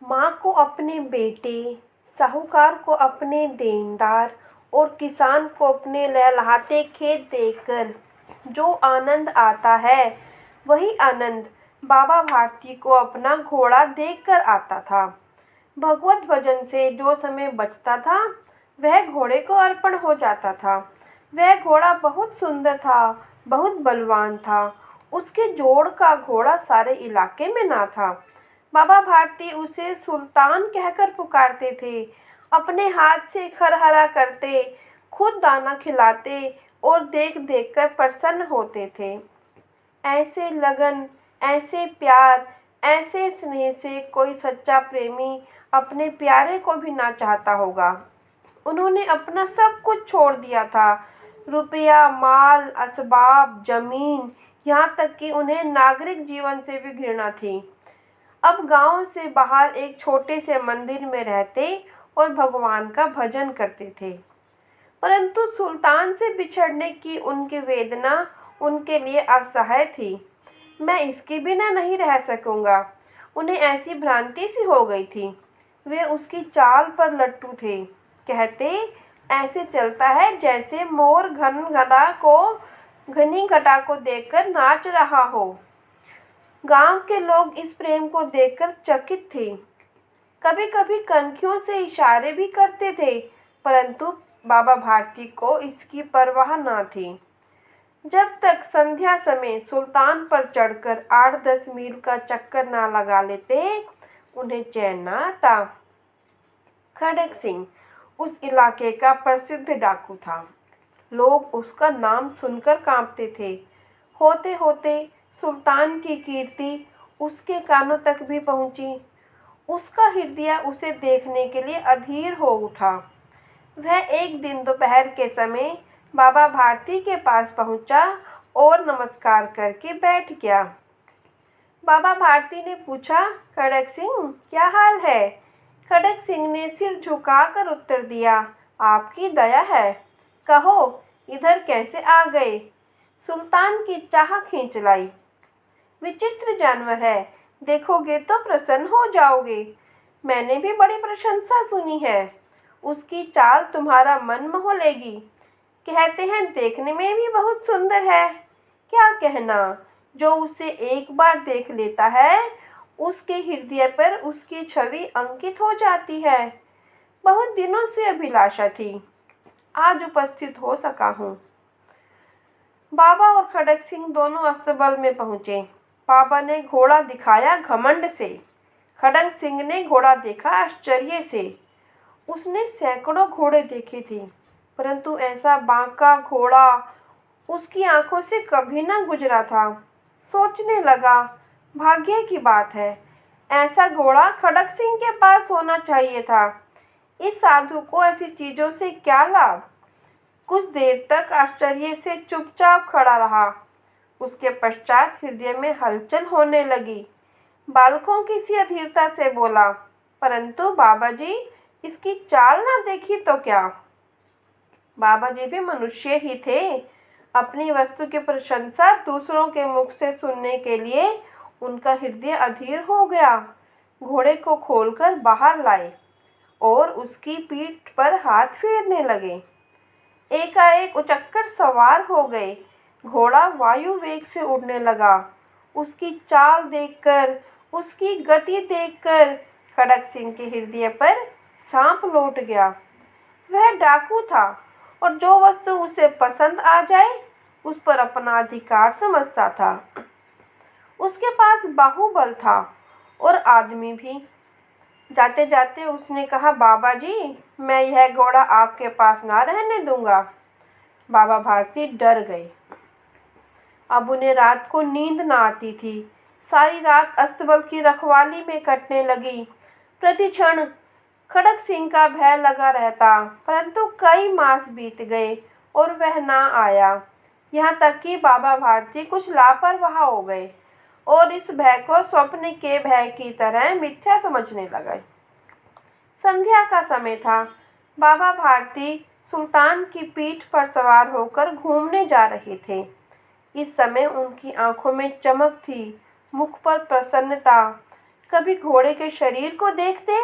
माँ को अपने बेटे, साहूकार को अपने देनदार और किसान को अपने लहलहाते खेत देखकर जो आनंद आता है, वही आनंद बाबा भारती को अपना घोड़ा देखकर आता था। भगवत भजन से जो समय बचता था, वह घोड़े को अर्पण हो जाता था। वह घोड़ा बहुत सुंदर था, बहुत बलवान था। उसके जोड़ का घोड़ा सारे इलाके में ना था। बाबा भारती उसे सुल्तान कहकर पुकारते थे। अपने हाथ से खरहरा करते, खुद दाना खिलाते और देख देख कर प्रसन्न होते थे। ऐसे लगन, ऐसे प्यार, ऐसे स्नेह से कोई सच्चा प्रेमी अपने प्यारे को भी ना चाहता होगा। उन्होंने अपना सब कुछ छोड़ दिया था, रुपया, माल, असबाब, जमीन, यहाँ तक कि उन्हें नागरिक जीवन से भी घृणा थी। अब गांव से बाहर एक छोटे से मंदिर में रहते और भगवान का भजन करते थे। परंतु सुल्तान से बिछड़ने की उनकी वेदना उनके लिए असह्य थी। मैं इसके बिना नहीं रह सकूंगा, उन्हें ऐसी भ्रांति सी हो गई थी। वे उसकी चाल पर लट्टू थे। कहते, ऐसे चलता है जैसे मोर घनी घटा को देखकर नाच रहा हो। गांव के लोग इस प्रेम को देखकर चकित थे। कभी कभी कनखियों से इशारे भी करते थे, परंतु बाबा भारती को इसकी परवाह न थी। जब तक संध्या समय सुल्तान पर चढ़कर 8-10 मील का चक्कर ना लगा लेते, उन्हें चैन न आता। खड़क सिंह उस इलाके का प्रसिद्ध डाकू था। लोग उसका नाम सुनकर कांपते थे। होते होते सुल्तान की कीर्ति उसके कानों तक भी पहुंची। उसका हृदय उसे देखने के लिए अधीर हो उठा। वह एक दिन दोपहर के समय बाबा भारती के पास पहुंचा और नमस्कार करके बैठ गया। बाबा भारती ने पूछा, खड़क सिंह, क्या हाल है? खड़क सिंह ने सिर झुकाकर उत्तर दिया, आपकी दया है। कहो, इधर कैसे आ गए? सुल्तान की चाह खींच लाई। विचित्र जानवर है, देखोगे तो प्रसन्न हो जाओगे। मैंने भी बड़ी प्रशंसा सुनी है। उसकी चाल तुम्हारा मन मोह लेगी। कहते हैं देखने में भी बहुत सुंदर है। क्या कहना, जो उसे एक बार देख लेता है, उसके हृदय पर उसकी छवि अंकित हो जाती है। बहुत दिनों से अभिलाषा थी, आज उपस्थित हो सका हूँ। बाबा और खड़क सिंह दोनों अस्तबल में पहुंचे। बाबा ने घोड़ा दिखाया घमंड से। खड़क सिंह ने घोड़ा देखा आश्चर्य से। उसने सैकड़ों घोड़े देखे थे, परंतु ऐसा बांका घोड़ा उसकी आंखों से कभी न गुजरा था। सोचने लगा, भाग्य की बात है, ऐसा घोड़ा खड़क सिंह के पास होना चाहिए था। इस साधु को ऐसी चीजों से क्या लाभ? कुछ देर तक आश्चर्य से चुपचाप खड़ा रहा। उसके पश्चात हृदय में हलचल होने लगी। बालकों की सी अधीरता से बोला, परंतु बाबा जी, इसकी चाल ना देखी तो क्या? बाबा जी भी मनुष्य ही थे। अपनी वस्तु की प्रशंसा दूसरों के मुख से सुनने के लिए उनका हृदय अधीर हो गया। घोड़े को खोलकर बाहर लाए और उसकी पीठ पर हाथ फेरने लगे। एकाएक उचक्कर सवार हो गए। घोड़ा वायु वेग से उड़ने लगा। उसकी चाल देखकर, उसकी गति देखकर खड़क सिंह के हृदय पर सांप लौट गया। वह डाकू था और जो वस्तु उसे पसंद आ जाए, उस पर अपना अधिकार समझता था। उसके पास बाहुबल था और आदमी भी। जाते जाते उसने कहा, बाबा जी, मैं यह घोड़ा आपके पास ना रहने दूंगा। बाबा भारती डर गए। अब उन्हें रात को नींद न आती थी। सारी रात अस्तबल की रखवाली में कटने लगी। प्रति क्षण खड़क सिंह का भय लगा रहता, परंतु कई मास बीत गए और वह ना आया। यहाँ तक कि बाबा भारती कुछ लापरवाह हो गए और इस भय को स्वप्न के भय की तरह मिथ्या समझने लगे। संध्या का समय था। बाबा भारती सुल्तान की पीठ पर सवार होकर घूमने जा रहे थे। इस समय उनकी आंखों में चमक थी, मुख पर प्रसन्नता। कभी घोड़े के शरीर को देखते,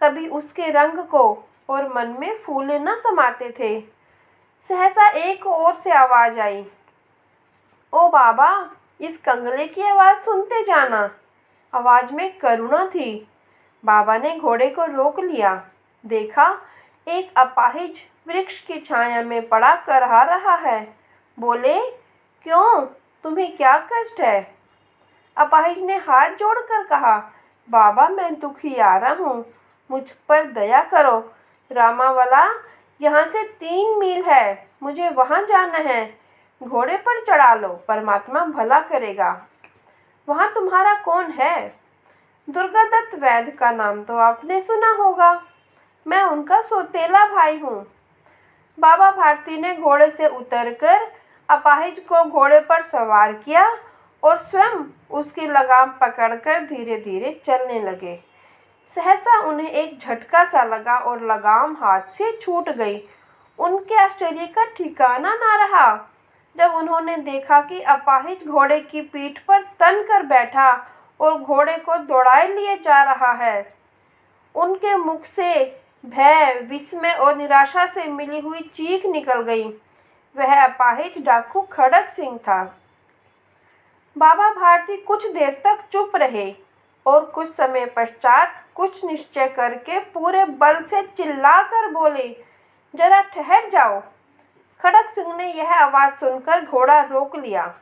कभी उसके रंग को, और मन में फूले न समाते थे। सहसा एक ओर से आवाज आई, ओ बाबा, इस कंगले की आवाज सुनते जाना। आवाज में करुणा थी। बाबा ने घोड़े को रोक लिया। देखा, एक अपाहिज वृक्ष की छाया में पड़ा करहा रहा है। बोले, क्यों, तुम्हें क्या कष्ट है? अपाहिज ने हाथ जोड़कर कहा, बाबा, मैं दुखियारा हूँ, मुझ पर दया करो। रामावला यहाँ से 3 मील है, मुझे वहाँ जाना है। घोड़े पर चढ़ा लो, परमात्मा भला करेगा। वहाँ तुम्हारा कौन है? दुर्गादत्त वैद्य का नाम तो आपने सुना होगा, मैं उनका सौतेला भाई हूँ। बाबा भारती ने घोड़े से उतरकर अपाहिज को घोड़े पर सवार किया और स्वयं उसकी लगाम पकड़कर धीरे धीरे चलने लगे। सहसा उन्हें एक झटका सा लगा और लगाम हाथ से छूट गई। उनके आश्चर्य का ठिकाना ना रहा जब उन्होंने देखा कि अपाहिज घोड़े की पीठ पर तन कर बैठा और घोड़े को दौड़ाए लिए जा रहा है। उनके मुख से भय, विस्मय और निराशा से मिली हुई चीख निकल गई। वह अपाहिज डाकू खड़क सिंह था। बाबा भारती कुछ देर तक चुप रहे और कुछ समय पश्चात कुछ निश्चय करके पूरे बल से चिल्लाकर बोले, जरा ठहर जाओ। खड़क सिंह ने यह आवाज़ सुनकर घोड़ा रोक लिया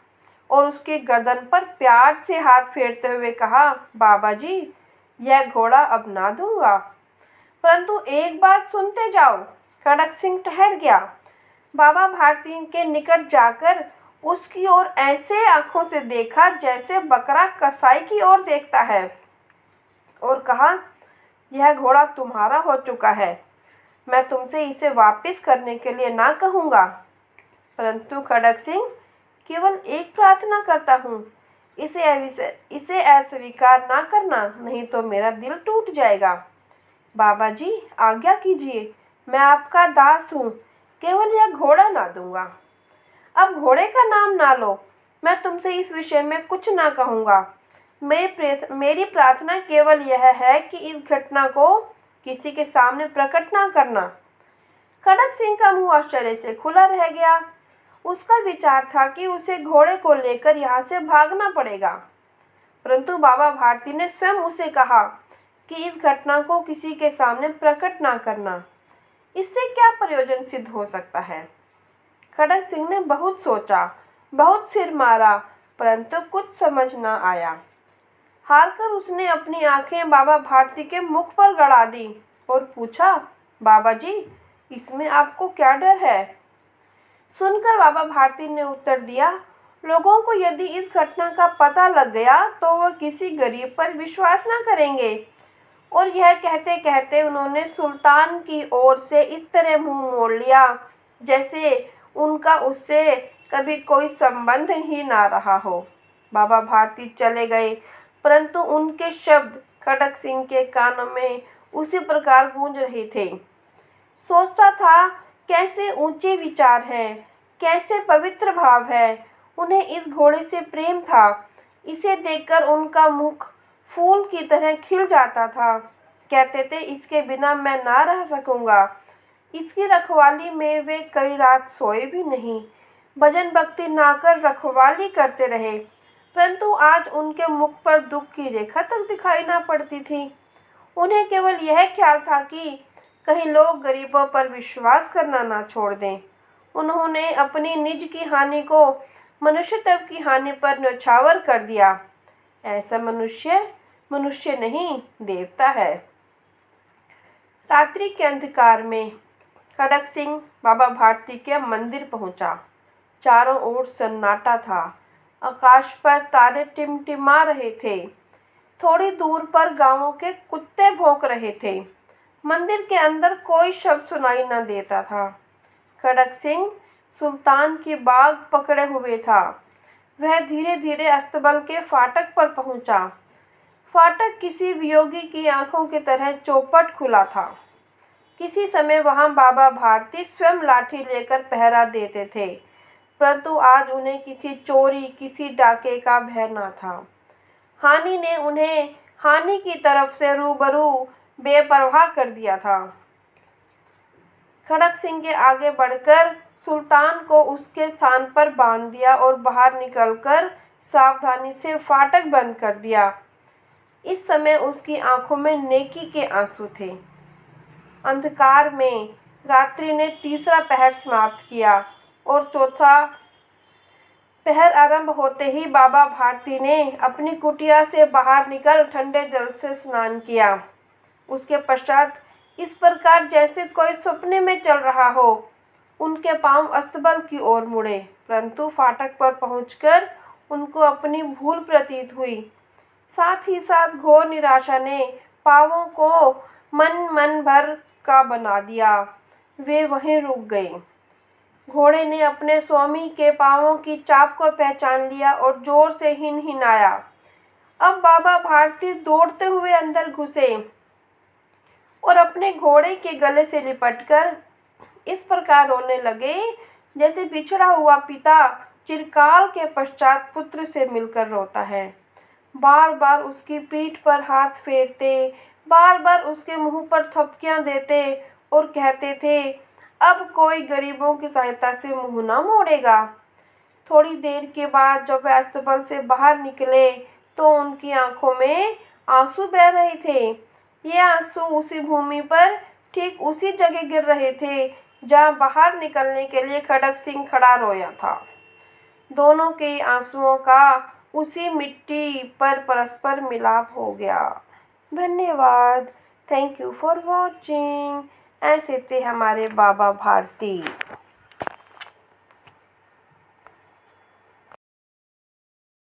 और उसके गर्दन पर प्यार से हाथ फेरते हुए कहा, बाबा जी, यह घोड़ा अब ना दूंगा। परंतु एक बात सुनते जाओ। खड़क सिंह ठहर गया। बाबा भारती के निकट जाकर उसकी ओर ऐसे आंखों से देखा जैसे बकरा कसाई की ओर देखता है और कहा, यह घोड़ा तुम्हारा हो चुका है, मैं तुमसे इसे वापस करने के लिए ना कहूँगा। परंतु खड़क सिंह, केवल एक प्रार्थना करता हूँ, इसे अस्वीकार ना करना, नहीं तो मेरा दिल टूट जाएगा। बाबा जी, आज्ञा कीजिए, मैं आपका दास हूँ, केवल यह घोड़ा ना दूंगा। अब घोड़े का नाम ना लो, मैं तुमसे इस विषय में कुछ ना कहूँगा। मेरी प्रार्थना केवल यह है कि इस घटना को किसी के सामने प्रकट ना करना। खड़क सिंह का मुंह आश्चर्य से खुला रह गया। उसका विचार था कि उसे घोड़े को लेकर यहाँ से भागना पड़ेगा, परंतु बाबा भारती ने स्वयं उसे कहा कि इस घटना को किसी के सामने प्रकट ना करना। इससे क्या प्रयोजन सिद्ध हो सकता है? खड़क सिंह ने बहुत सोचा, बहुत सिर मारा, परंतु कुछ समझ न आया। हारकर उसने अपनी आंखें बाबा भारती के मुख पर गड़ा दी और पूछा, बाबा जी, इसमें आपको क्या डर है? सुनकर बाबा भारती ने उत्तर दिया, लोगों को यदि इस घटना का पता लग गया तो वह किसी गरीब पर विश्वास न करेंगे। और यह कहते कहते उन्होंने सुल्तान की ओर से इस तरह मुंह मोड़ लिया जैसे उनका उससे कभी कोई संबंध ही ना रहा हो। बाबा भारती चले गए, परंतु उनके शब्द खड़क सिंह के कानों में उसी प्रकार गूंज रहे थे। सोचता था, कैसे ऊंचे विचार हैं, कैसे पवित्र भाव है। उन्हें इस घोड़े से प्रेम था। इसे देखकर उनका मुख फूल की तरह खिल जाता था। कहते थे, इसके बिना मैं ना रह सकूंगा। इसकी रखवाली में वे कई रात सोए भी नहीं। भजन भक्ति ना कर रखवाली करते रहे, परंतु आज उनके मुख पर दुख की रेखा तक दिखाई ना पड़ती थी। उन्हें केवल यह ख्याल था कि कहीं लोग गरीबों पर विश्वास करना ना छोड़ दें। उन्होंने अपनी निज की हानि को मनुष्यत्व की हानि पर न्यौछावर कर दिया। ऐसा मनुष्य नहीं, देवता है। रात्रि के अंधकार में खड़क सिंह बाबा भारती के मंदिर पहुंचा। चारों ओर सन्नाटा था। आकाश पर तारे टिमटिमा रहे थे। थोड़ी दूर पर गांवों के कुत्ते भौंक रहे थे। मंदिर के अंदर कोई शब्द सुनाई न देता था। खड़क सिंह सुल्तान की बाग पकड़े हुए था। वह धीरे धीरे अस्तबल के फाटक पर पहुंचा। फाटक किसी वियोगी की आंखों की तरह चौपट खुला था। किसी समय वहां बाबा भारती स्वयं लाठी लेकर पहरा देते थे, परंतु आज उन्हें किसी चोरी, किसी डाके का भय न था। हानि की तरफ से रूबरू बेपरवाह कर दिया था। खड़क सिंह के आगे बढ़कर सुल्तान को उसके स्थान पर बांध दिया और बाहर निकलकर सावधानी से फाटक बंद कर दिया। इस समय उसकी आंखों में नेकी के आंसू थे। अंधकार में रात्रि ने तीसरा पहर समाप्त किया और चौथा पहर आरंभ होते ही बाबा भारती ने अपनी कुटिया से बाहर निकल ठंडे जल से स्नान किया। उसके पश्चात इस प्रकार जैसे कोई सपने में चल रहा हो, उनके पांव अस्तबल की ओर मुड़े, परंतु फाटक पर पहुंचकर उनको अपनी भूल प्रतीत हुई। साथ ही साथ घोर निराशा ने पांवों को मन भर का बना दिया। वे वहीं रुक गए। घोड़े ने अपने स्वामी के पांवों की चाप को पहचान लिया और जोर से हिनहिनाया। अब बाबा भारती दौड़ते हुए अंदर घुसे और अपने घोड़े के गले से लिपटकर इस प्रकार रोने लगे जैसे बिछड़ा हुआ पिता चिरकाल के पश्चात पुत्र से मिलकर रोता है। बार बार उसकी पीठ पर हाथ फेरते, बार बार उसके मुंह पर थपकियां देते और कहते थे, अब कोई गरीबों की सहायता से मुंह न मोड़ेगा। थोड़ी देर के बाद जब वे अस्तबल से बाहर निकले तो उनकी आंखों में आंसू बह रहे थे। ये आंसू उसी भूमि पर ठीक उसी जगह गिर रहे थे जहां बाहर निकलने के लिए खड़क सिंह खड़ा रोया था। दोनों के आंसुओं का उसी मिट्टी पर परस्पर मिलाप हो गया। धन्यवाद। Thank you for watching. ऐसे थे हमारे बाबा भारती।